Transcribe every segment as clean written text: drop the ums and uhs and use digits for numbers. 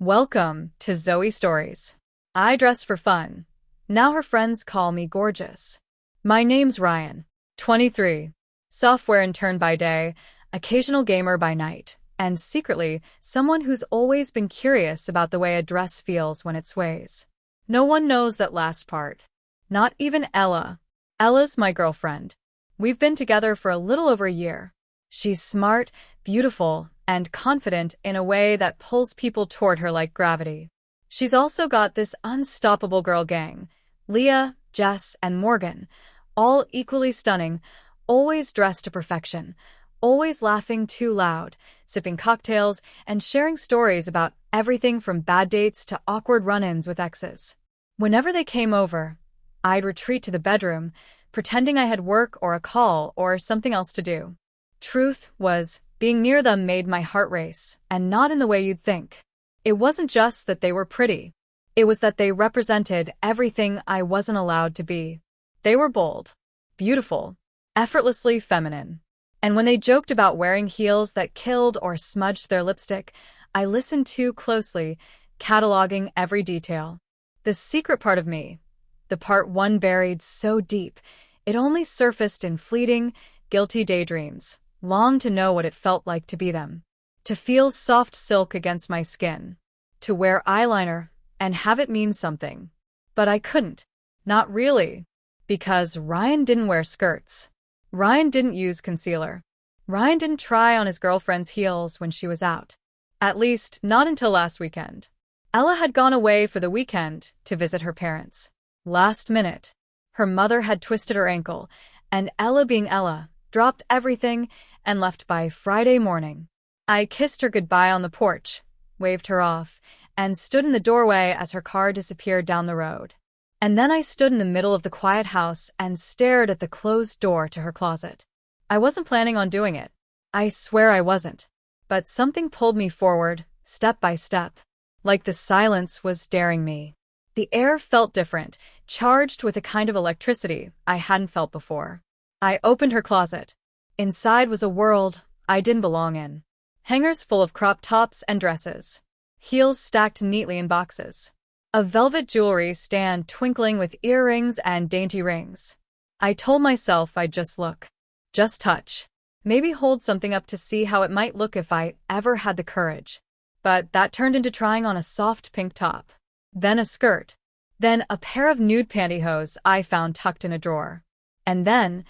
Welcome to Zoe Stories. I dress for fun. Now her friends call me gorgeous. My name's Ryan, 23, software intern by day, occasional gamer by night, and secretly someone who's always been curious about the way a dress feels when it sways. No one knows that last part. Not even Ella. Ella's my girlfriend. We've been together for a little over a year. She's smart, beautiful, and confident in a way that pulls people toward her like gravity. She's also got this unstoppable girl gang, Leah, Jess, and Morgan, all equally stunning, always dressed to perfection, always laughing too loud, sipping cocktails, and sharing stories about everything from bad dates to awkward run-ins with exes. Whenever they came over, I'd retreat to the bedroom, pretending I had work or a call or something else to do. Truth was, being near them made my heart race, and not in the way you'd think. It wasn't just that they were pretty. It was that they represented everything I wasn't allowed to be. They were bold, beautiful, effortlessly feminine. And when they joked about wearing heels that killed or smudged their lipstick, I listened too closely, cataloging every detail. The secret part of me, the part one buried so deep, it only surfaced in fleeting, guilty daydreams. Longed to know what it felt like to be them. To feel soft silk against my skin. To wear eyeliner and have it mean something. But I couldn't. Not really. Because Ryan didn't wear skirts. Ryan didn't use concealer. Ryan didn't try on his girlfriend's heels when she was out. At least, not until last weekend. Ella had gone away for the weekend to visit her parents. Last minute. Her mother had twisted her ankle, and Ella being Ella, dropped everything and left by Friday morning. I kissed her goodbye on the porch, waved her off, and stood in the doorway as her car disappeared down the road. And then I stood in the middle of the quiet house and stared at the closed door to her closet. I wasn't planning on doing it. I swear I wasn't. But something pulled me forward, step by step. Like the silence was daring me. The air felt different, charged with a kind of electricity I hadn't felt before. I opened her closet. Inside was a world I didn't belong in. Hangers full of crop tops and dresses. Heels stacked neatly in boxes. A velvet jewelry stand twinkling with earrings and dainty rings. I told myself I'd just look. Just touch. Maybe hold something up to see how it might look if I ever had the courage. But that turned into trying on a soft pink top. Then a skirt. Then a pair of nude pantyhose I found tucked in a drawer. And then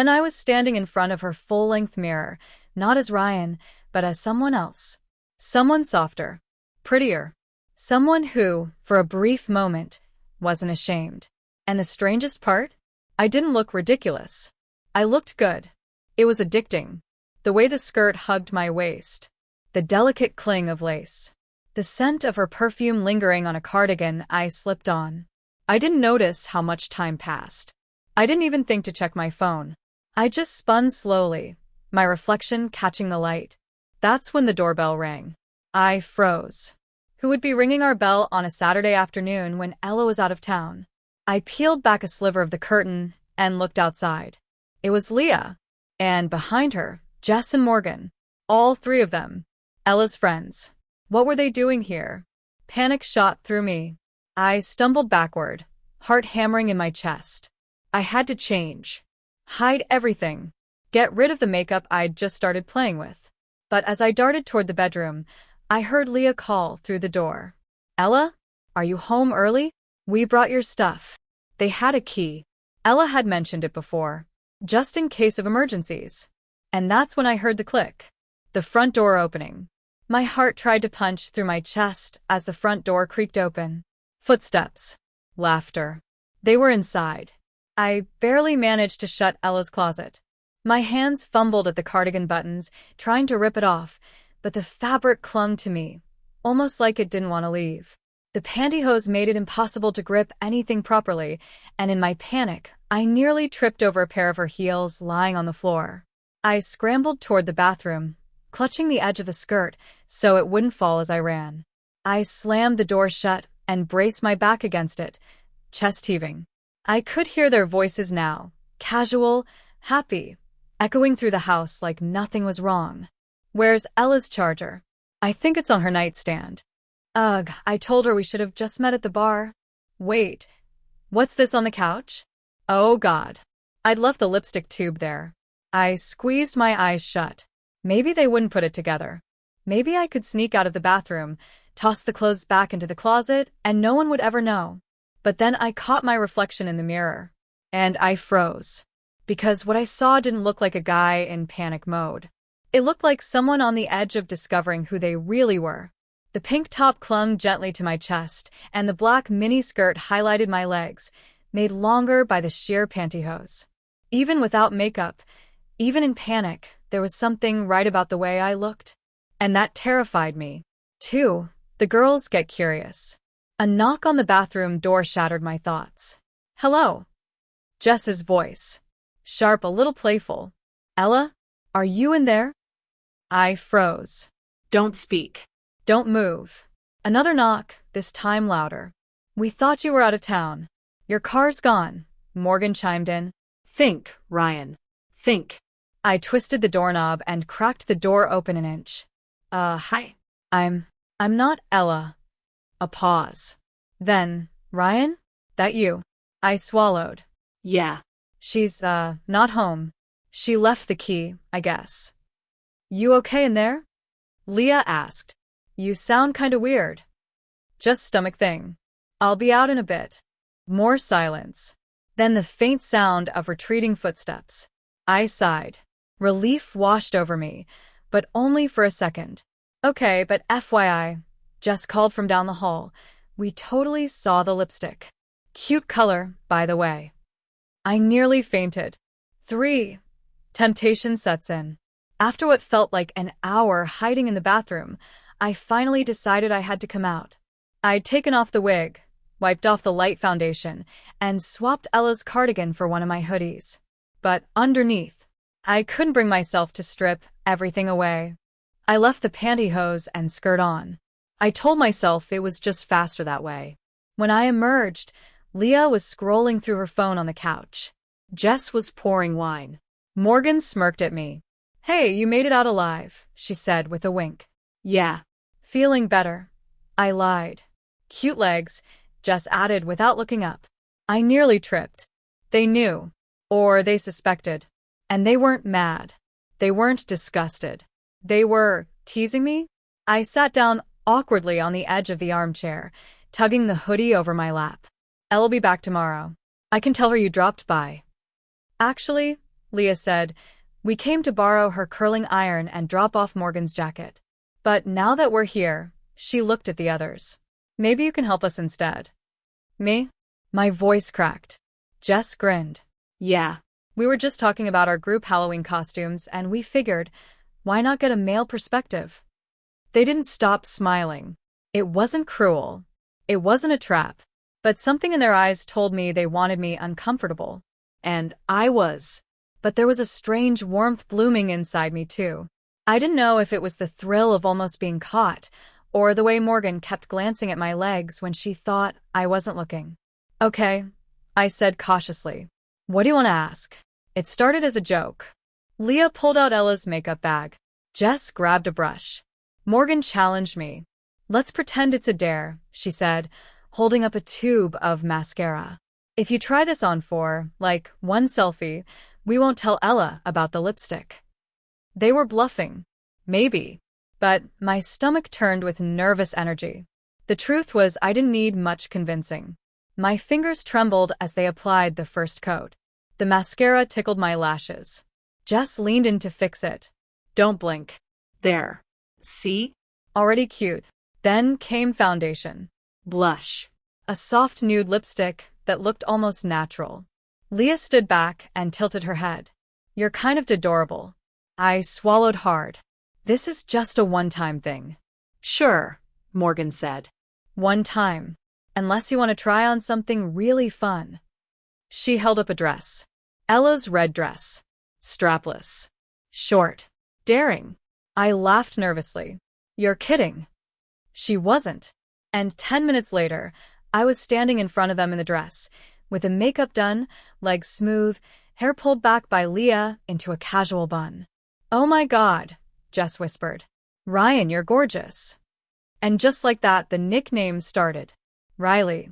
I was standing in front of her full-length mirror, not as Ryan, but as someone else. Someone softer, prettier. Someone who, for a brief moment, wasn't ashamed. And the strangest part? I didn't look ridiculous. I looked good. It was addicting. The way the skirt hugged my waist. The delicate cling of lace. The scent of her perfume lingering on a cardigan I slipped on. I didn't notice how much time passed. I didn't even think to check my phone. I just spun slowly, my reflection catching the light. That's when the doorbell rang. I froze. Who would be ringing our bell on a Saturday afternoon when Ella was out of town? I peeled back a sliver of the curtain and looked outside. It was Leah. And behind her, Jess and Morgan. All three of them. Ella's friends. What were they doing here? Panic shot through me. I stumbled backward, heart hammering in my chest. I had to change. Hide everything. Get rid of the makeup I'd just started playing with. But as I darted toward the bedroom, I heard Leah call through the door. Ella? Are you home early? We brought your stuff. They had a key. Ella had mentioned it before. Just in case of emergencies. And that's when I heard the click. The front door opening. My heart tried to punch through my chest as the front door creaked open. Footsteps. Laughter. They were inside. I barely managed to shut Ella's closet. My hands fumbled at the cardigan buttons, trying to rip it off, but the fabric clung to me, almost like it didn't want to leave. The pantyhose made it impossible to grip anything properly, and in my panic, I nearly tripped over a pair of her heels lying on the floor. I scrambled toward the bathroom, clutching the edge of the skirt so it wouldn't fall as I ran. I slammed the door shut and braced my back against it, chest heaving. I could hear their voices now, casual, happy, echoing through the house like nothing was wrong. Where's Ella's charger? I think it's on her nightstand. Ugh, I told her we should have just met at the bar. Wait, what's this on the couch? Oh God. I'd left the lipstick tube there. I squeezed my eyes shut. Maybe they wouldn't put it together. Maybe I could sneak out of the bathroom, toss the clothes back into the closet, and no one would ever know. But then I caught my reflection in the mirror. And I froze. Because what I saw didn't look like a guy in panic mode. It looked like someone on the edge of discovering who they really were. The pink top clung gently to my chest, and the black mini-skirt highlighted my legs, made longer by the sheer pantyhose. Even without makeup, even in panic, there was something right about the way I looked. And that terrified me. 2. The girls get curious. A knock on the bathroom door shattered my thoughts. Hello. Jess's voice. Sharp, a little playful. Ella, are you in there? I froze. Don't speak. Don't move. Another knock, this time louder. We thought you were out of town. Your car's gone, Morgan chimed in. Think, Ryan. Think. I twisted the doorknob and cracked the door open an inch. Hi. I'm not Ella. A pause. Then, Ryan? That you? I swallowed. Yeah. She's, not home. She left the key, I guess. You okay in there? Leah asked. You sound kinda weird. Just stomach thing. I'll be out in a bit. More silence. Then the faint sound of retreating footsteps. I sighed. Relief washed over me, but only for a second. Okay, but FYI, Jess called from down the hall. We totally saw the lipstick. Cute color, by the way. I nearly fainted. 3. Temptation sets in. After what felt like an hour hiding in the bathroom, I finally decided I had to come out. I'd taken off the wig, wiped off the light foundation, and swapped Ella's cardigan for one of my hoodies. But underneath, I couldn't bring myself to strip everything away. I left the pantyhose and skirt on. I told myself it was just faster that way. When I emerged, Leah was scrolling through her phone on the couch. Jess was pouring wine. Morgan smirked at me. Hey, you made it out alive, she said with a wink. Yeah. Feeling better. I lied. Cute legs, Jess added without looking up. I nearly tripped. They knew. Or they suspected. And they weren't mad. They weren't disgusted. They were teasing me? I sat down awkwardly on the edge of the armchair, tugging the hoodie over my lap. Elle'll be back tomorrow. I can tell her you dropped by. Actually, Leah said, we came to borrow her curling iron and drop off Morgan's jacket. But now that we're here, she looked at the others. Maybe you can help us instead. Me? My voice cracked. Jess grinned. Yeah. We were just talking about our group Halloween costumes, and we figured, why not get a male perspective? They didn't stop smiling. It wasn't cruel. It wasn't a trap. But something in their eyes told me they wanted me uncomfortable. And I was. But there was a strange warmth blooming inside me, too. I didn't know if it was the thrill of almost being caught, or the way Morgan kept glancing at my legs when she thought I wasn't looking. Okay, I said cautiously. What do you want to ask? It started as a joke. Leah pulled out Ella's makeup bag. Jess grabbed a brush. Morgan challenged me. Let's pretend it's a dare, she said, holding up a tube of mascara. If you try this on for, like, one selfie, we won't tell Ella about the lipstick. They were bluffing. Maybe. But my stomach turned with nervous energy. The truth was I didn't need much convincing. My fingers trembled as they applied the first coat. The mascara tickled my lashes. Jess leaned in to fix it. Don't blink. There. See? Already cute. Then came foundation. Blush. A soft nude lipstick that looked almost natural. Leah stood back and tilted her head. You're kind of adorable. I swallowed hard. This is just a one-time thing. Sure, Morgan said. One time. Unless you want to try on something really fun. She held up a dress. Ella's red dress. Strapless. Short. Daring. I laughed nervously. You're kidding. She wasn't. And 10 minutes later, I was standing in front of them in the dress, with the makeup done, legs smooth, hair pulled back by Leah into a casual bun. Oh my God, Jess whispered. Ryan, you're gorgeous. And just like that, the nicknames started. Riley.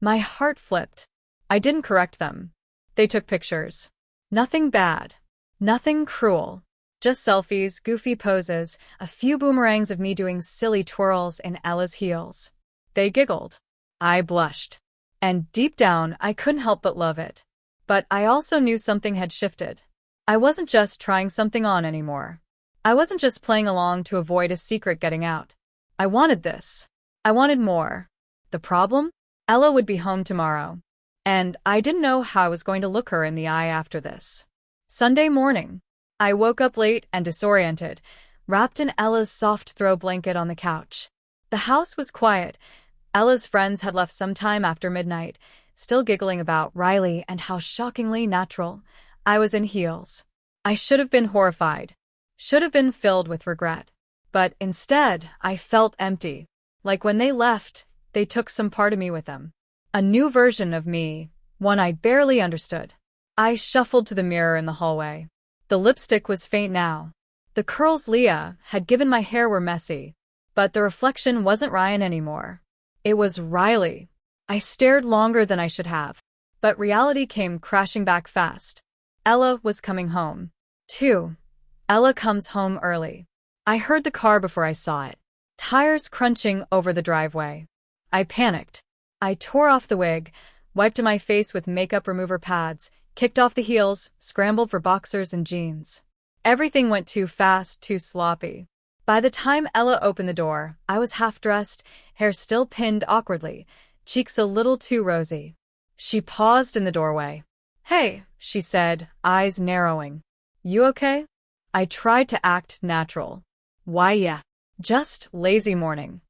My heart flipped. I didn't correct them. They took pictures. Nothing bad. Nothing cruel. Just selfies, goofy poses, a few boomerangs of me doing silly twirls in Ella's heels. They giggled. I blushed. And deep down, I couldn't help but love it. But I also knew something had shifted. I wasn't just trying something on anymore. I wasn't just playing along to avoid a secret getting out. I wanted this. I wanted more. The problem? Ella would be home tomorrow. And I didn't know how I was going to look her in the eye after this. Sunday morning. I woke up late and disoriented, wrapped in Ella's soft throw blanket on the couch. The house was quiet. Ella's friends had left some time after midnight, still giggling about Riley and how shockingly natural. I was in heels. I should have been horrified. Should have been filled with regret. But instead, I felt empty. Like when they left, they took some part of me with them. A new version of me, one I barely understood. I shuffled to the mirror in the hallway. The lipstick was faint now. The curls Leah had given my hair were messy. But the reflection wasn't Ryan anymore. It was Riley. I stared longer than I should have. But reality came crashing back fast. Ella was coming home. 2. Ella comes home early. I heard the car before I saw it. Tires crunching over the driveway. I panicked. I tore off the wig, wiped my face with makeup remover pads, kicked off the heels, scrambled for boxers and jeans. Everything went too fast, too sloppy. By the time Ella opened the door, I was half-dressed, hair still pinned awkwardly, cheeks a little too rosy. She paused in the doorway. Hey, she said, eyes narrowing. You okay? I tried to act natural. Why, yeah. Just lazy morning.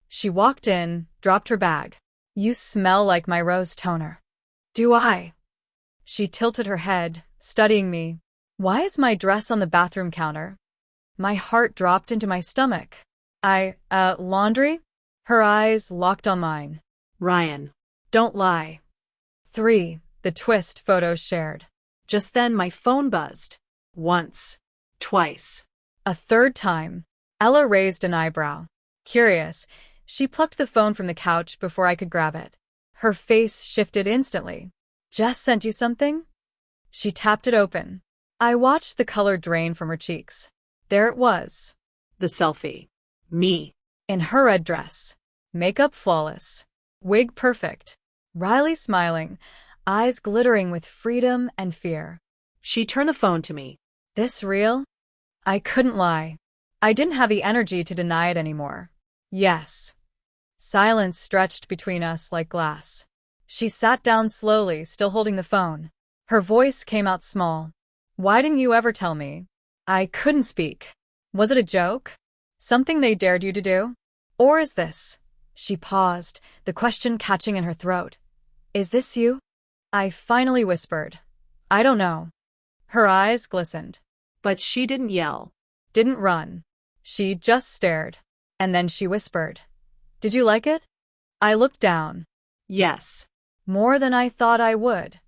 She walked in, dropped her bag. You smell like my rose toner. Do I? She tilted her head, studying me. Why is my dress on the bathroom counter? My heart dropped into my stomach. Laundry? Her eyes locked on mine. Ryan. Don't lie. 3. The twist photos shared. Just then my phone buzzed. Once. Twice. A third time. Ella raised an eyebrow. Curious, she plucked the phone from the couch before I could grab it. Her face shifted instantly. Jess sent you something? She tapped it open. I watched the color drain from her cheeks. There it was. The selfie. Me. In her red dress. Makeup flawless. Wig perfect. Riley smiling, eyes glittering with freedom and fear. She turned the phone to me. This real? I couldn't lie. I didn't have the energy to deny it anymore. Yes. Silence stretched between us like glass. She sat down slowly, still holding the phone. Her voice came out small. Why didn't you ever tell me? I couldn't speak. Was it a joke? Something they dared you to do? Or is this? She paused, the question catching in her throat. Is this you? I finally whispered. I don't know. Her eyes glistened. But she didn't yell. Didn't run. She just stared. And then she whispered. Did you like it? I looked down. Yes. More than I thought I would.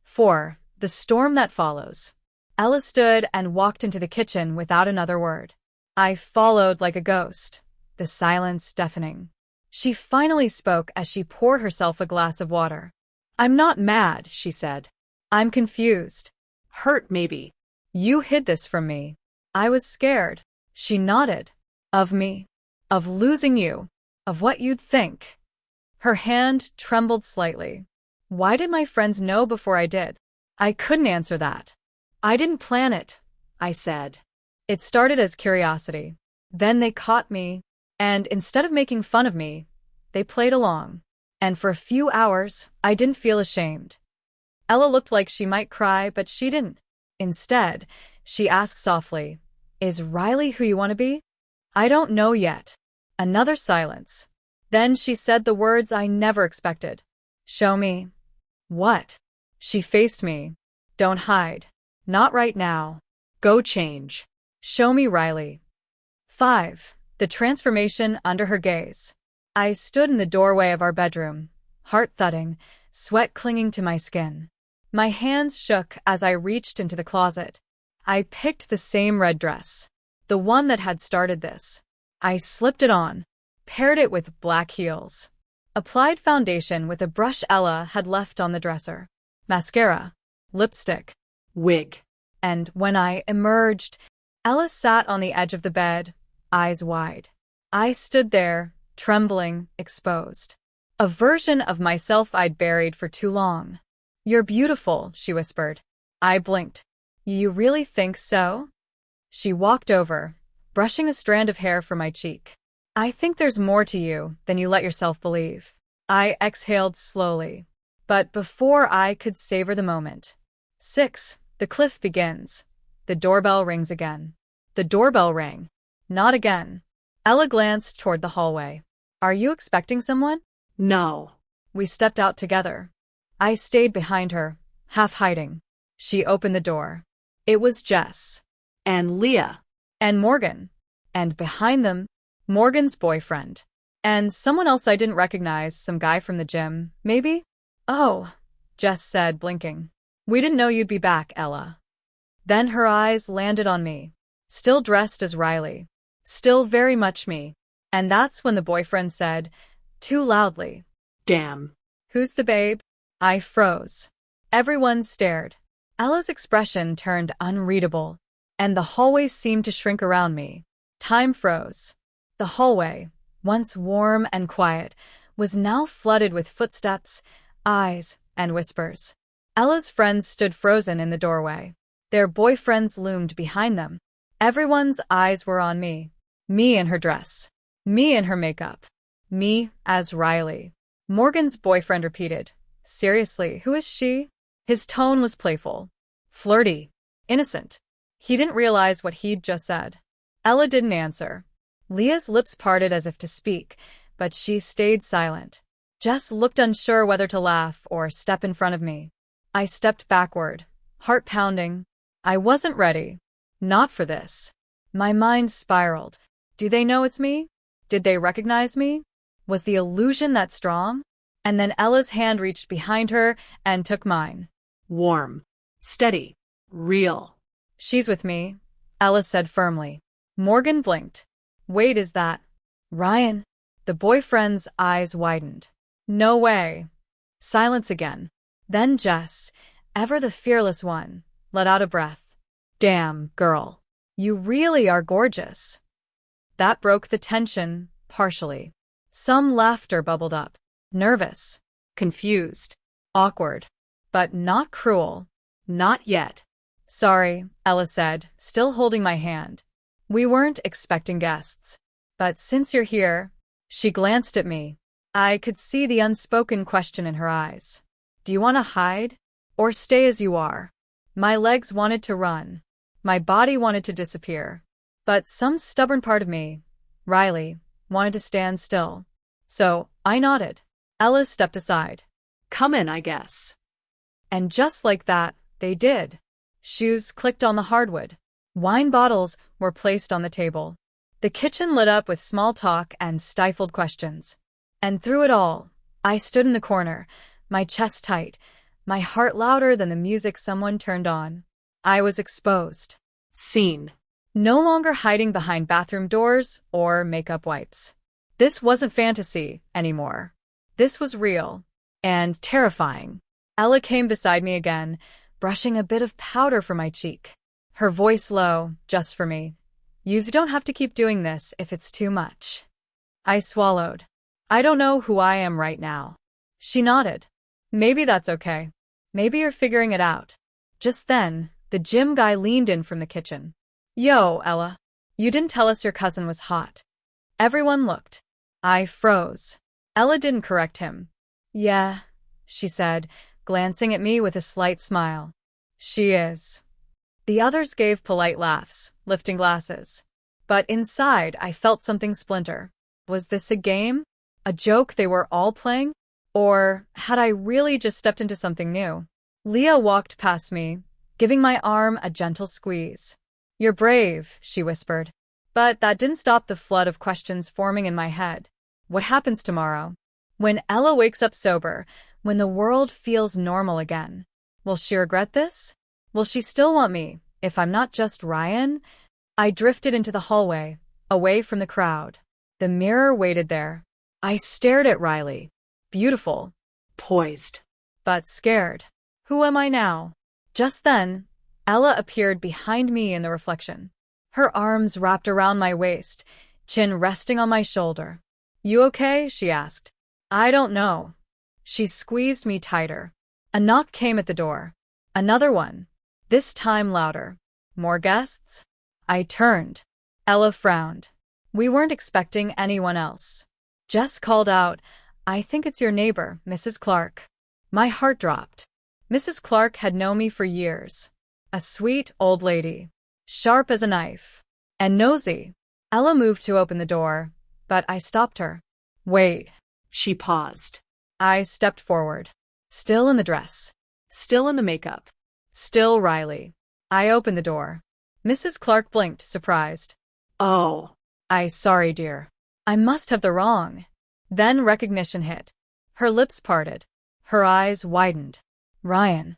4. The storm that follows. Ella stood and walked into the kitchen without another word. I followed like a ghost, the silence deafening. She finally spoke as she poured herself a glass of water. I'm not mad, she said. I'm confused. Hurt, maybe. You hid this from me. I was scared. She nodded. Of me. Of losing you. Of what you'd think. Her hand trembled slightly. Why did my friends know before I did? I couldn't answer that. I didn't plan it, I said. It started as curiosity. Then they caught me, and instead of making fun of me, they played along. And for a few hours, I didn't feel ashamed. Ella looked like she might cry, but she didn't. Instead, she asked softly, Is Riley who you want to be? I don't know yet. Another silence. Then she said the words I never expected. Show me. What? She faced me. Don't hide. Not right now. Go change. Show me Riley. 5. The transformation under her gaze. I stood in the doorway of our bedroom, heart thudding, sweat clinging to my skin. My hands shook as I reached into the closet. I picked the same red dress. The one that had started this. I slipped it on. paired it with black heels. Applied foundation with a brush Ella had left on the dresser. Mascara. Lipstick. Wig. And when I emerged, Ella sat on the edge of the bed, eyes wide. I stood there, trembling, exposed. A version of myself I'd buried for too long. "You're beautiful," she whispered. I blinked. "You really think so?" She walked over, brushing a strand of hair from my cheek. "I think there's more to you than you let yourself believe." I exhaled slowly. But before I could savor the moment. 6. The cliff begins. The doorbell rings again. The doorbell rang. Not again. Ella glanced toward the hallway. "Are you expecting someone?" No. We stepped out together. I stayed behind her, half hiding. She opened the door. It was Jess. And Leah. And Morgan. And behind them, Morgan's boyfriend. And someone else I didn't recognize, some guy from the gym, maybe? "Oh," Jess said, blinking. "We didn't know you'd be back, Ella." Then her eyes landed on me. Still dressed as Riley. Still very much me. And that's when the boyfriend said, too loudly, "Damn." "Who's the babe?" I froze. Everyone stared. Ella's expression turned unreadable, and the hallway seemed to shrink around me. Time froze. The hallway, once warm and quiet, was now flooded with footsteps, eyes, and whispers. Ella's friends stood frozen in the doorway. Their boyfriends loomed behind them. Everyone's eyes were on me. Me in her dress. Me in her makeup. Me as Riley. Morgan's boyfriend repeated, "Seriously, who is she?" His tone was playful. Flirty. Innocent. He didn't realize what he'd just said. Ella didn't answer. Leah's lips parted as if to speak, but she stayed silent. Jess looked unsure whether to laugh or step in front of me. I stepped backward, heart pounding. I wasn't ready. Not for this. My mind spiraled. Do they know it's me? Did they recognize me? Was the illusion that strong? And then Ella's hand reached behind her and took mine. Warm. Steady. Real. "She's with me," Ella said firmly. Morgan blinked. "Wait, is that Ryan?" The boyfriend's eyes widened. "No way." Silence again. Then Jess, ever the fearless one, let out a breath. "Damn, girl. You really are gorgeous." That broke the tension, partially. Some laughter bubbled up. Nervous. Confused. Awkward. But not cruel. Not yet. "Sorry," Ella said, still holding my hand. "We weren't expecting guests. But since you're here..." She glanced at me. I could see the unspoken question in her eyes. "Do you want to hide? Or stay as you are?" My legs wanted to run. My body wanted to disappear. But some stubborn part of me, Riley, wanted to stand still. So I nodded. Ella stepped aside. "Come in, I guess." And just like that, they did. Shoes clicked on the hardwood. Wine bottles were placed on the table. The kitchen lit up with small talk and stifled questions. And through it all, I stood in the corner, my chest tight, my heart louder than the music someone turned on. I was exposed. Seen. No longer hiding behind bathroom doors or makeup wipes. This wasn't fantasy anymore. This was real. And terrifying. Ella came beside me again, brushing a bit of powder from my cheek. Her voice low, just for me. "You don't have to keep doing this if it's too much." I swallowed. "I don't know who I am right now." She nodded. "Maybe that's okay. Maybe you're figuring it out." Just then, the gym guy leaned in from the kitchen. "Yo, Ella. You didn't tell us your cousin was hot." Everyone looked. I froze. Ella didn't correct him. "Yeah," she said, glancing at me with a slight smile. "She is." The others gave polite laughs, lifting glasses. But inside, I felt something splinter. Was this a game? A joke they were all playing? Or had I really just stepped into something new? Leah walked past me, giving my arm a gentle squeeze. "You're brave," she whispered. But that didn't stop the flood of questions forming in my head. What happens tomorrow? When Ella wakes up sober, when the world feels normal again? Will she regret this? Will she still want me, if I'm not just Ryan? I drifted into the hallway, away from the crowd. The mirror waited there. I stared at Riley. Beautiful. Poised. But scared. Who am I now? Just then, Ella appeared behind me in the reflection. Her arms wrapped around my waist, chin resting on my shoulder. You okay? She asked. I don't know. She squeezed me tighter. A knock came at the door. Another one. This time louder. More guests? I turned. Ella frowned. We weren't expecting anyone else. Jess called out, I think it's your neighbor, Mrs. Clark. My heart dropped. Mrs. Clark had known me for years. A sweet old lady. Sharp as a knife. And nosy. Ella moved to open the door, but I stopped her. Wait. She paused. I stepped forward. Still in the dress. Still in the makeup. Still Riley. I opened the door. Mrs. Clark blinked, surprised. Oh. Sorry, dear. I must have the wrong. Then recognition hit. Her lips parted. Her eyes widened. Ryan.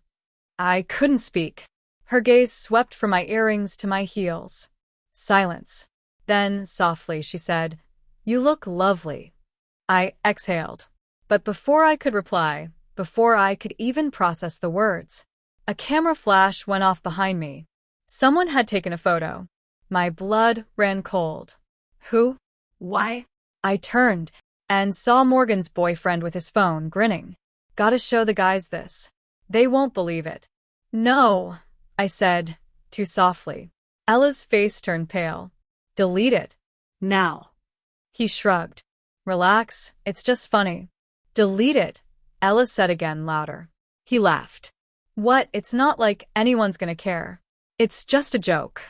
I couldn't speak. Her gaze swept from my earrings to my heels. Silence. Then, softly, she said, You look lovely. I exhaled. But before I could reply, before I could even process the words, a camera flash went off behind me. Someone had taken a photo. My blood ran cold. Who? Why? I turned and saw Morgan's boyfriend with his phone, grinning. Gotta show the guys this. They won't believe it. No, I said, too softly. Ella's face turned pale. Delete it. Now. He shrugged. Relax, it's just funny. Delete it, Ella said again, louder. He laughed. What? It's not like anyone's gonna care. It's just a joke.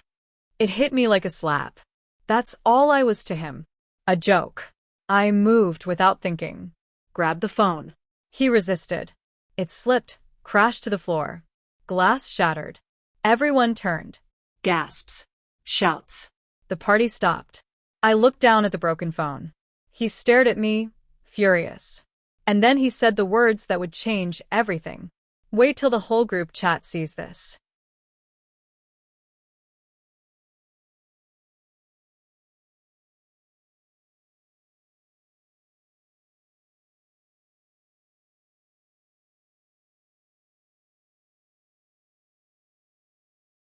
It hit me like a slap. That's all I was to him. A joke. I moved without thinking. Grabbed the phone. He resisted. It slipped, crashed to the floor. Glass shattered. Everyone turned. Gasps. Shouts. The party stopped. I looked down at the broken phone. He stared at me, furious. And then he said the words that would change everything. Wait till the whole group chat sees this.